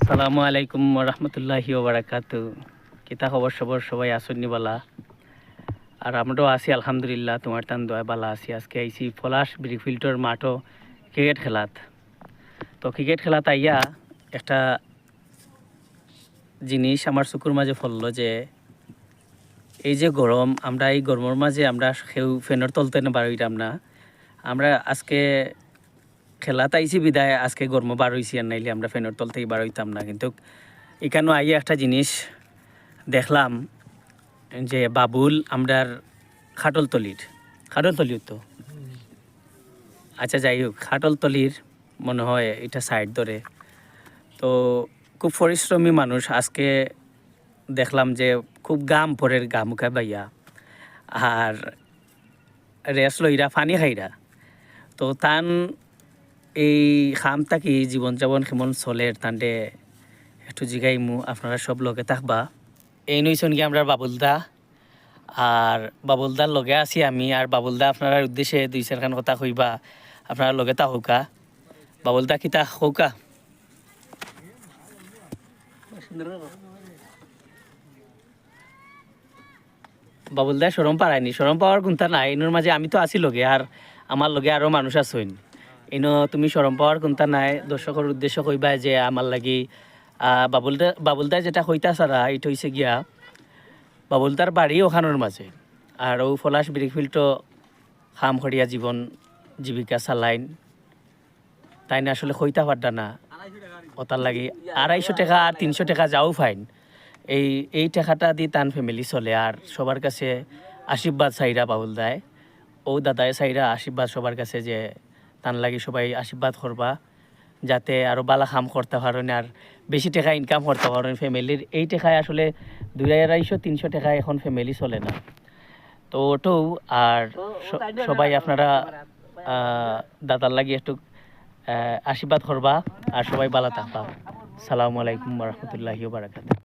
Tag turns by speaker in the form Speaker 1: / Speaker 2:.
Speaker 1: আসসালামু আলাইকুম রহমতুল্লাহি ওবারাকাতু। কিতা খবর সবর সবাই আসন্নি বালা? আর আমরাও আছি আলহামদুলিল্লাহ, তোমার তান দোয়া বালা আছি। আজকে আইছি পলাশ ব্রিকফিল্ডর মাঠও ক্রিকেট খেলাত। তো ক্রিকেট খেলাত আইয়া একটা জিনিস আমার চকুর মাঝে পড়লো যে এই যে গরম, আমরা এই গরমের মাঝে আমরা কেউ ফ্যানের তলতে না বার হইতাম না। আমরা আজকে খেলাত আইছি বিদায় আজকে গরম বার হইছি, আর নাইলে আমরা ফ্যানের তল থেকে বার হইতাম না। কিন্তু এখানেও আইয়া একটা জিনিস দেখলাম যে বাবুল আমরার খাটলতলির তো আচ্ছা, যাই হোক, খাটলতলির মনে হয় এটা সাইড ধরে। তো খুব পরিশ্রমী মানুষ। আজকে দেখলাম যে খুব গাম পরের গামুখা বাইয়া আর রেস লইরা পানি খাইরা। তো তান এই খাম থাকি জীবনযাপন কেমন চলের তান্ডে একটু জিগাইমু, আপনারা সব লগে থাকবা। এই নইছেন কি আমরা বাবুলদা, আর বাবুলদার লগে আছি আমি। আর বাবুলদা আপনার উদ্দেশ্যে দুই চারখান কথা কইবা, আপনার লগে তা হৌকা। বাবুলদা কিতা হৌকা? বাবুলদা সরম পারায়নি, সরম পাওয়ার কোনটা নাই। এনোর মাঝে আমি তো আছি লগে, আর আমার লগে আরও মানুষ আছেন। এনো তুমি সরম পাওয়ার কোনটা নাই। দর্শকের উদ্দেশ্য কইবা যে আমার লাগি বাবুলদা যেটা কইতা সারা এটা হইছে গিয়া বাবুলদার বাড়ি ওখানোর মাঝে, আর ও পলাশ ব্রিকফিল্ডও খাম খড়িয়া জীবন জীবিকা চালাইন। তাই না আসলে কইতা পারডা না ওটার লাগি 250 টাকা আর 300 টাকা যাও ফাইন। এই টাকাটা দিয়ে তান ফ্যামিলি চলে। আর সবার কাছে আশীর্বাদ চাইরা বাবুল দায়, ও দাদায় চাইরা আশীর্বাদ সবার কাছে যে তান লাগি সবাই আশীর্বাদ করবা যাতে আরও বালা খাম করতে পারেন আর বেশি টাকা ইনকাম করতে পারেন ফ্যামিলির। এই টাকায় আসলে 250-300 টাকা এখন ফ্যামিলি চলে না। তো ওটাও আর সবাই আপনারা দাদার লাগি একটু আশীর্বাদ করবা আর সবাই বালা থাকবা। সালামু আলাইকুম রহমতুল্লাহি ওয়া বারাকাতুহু।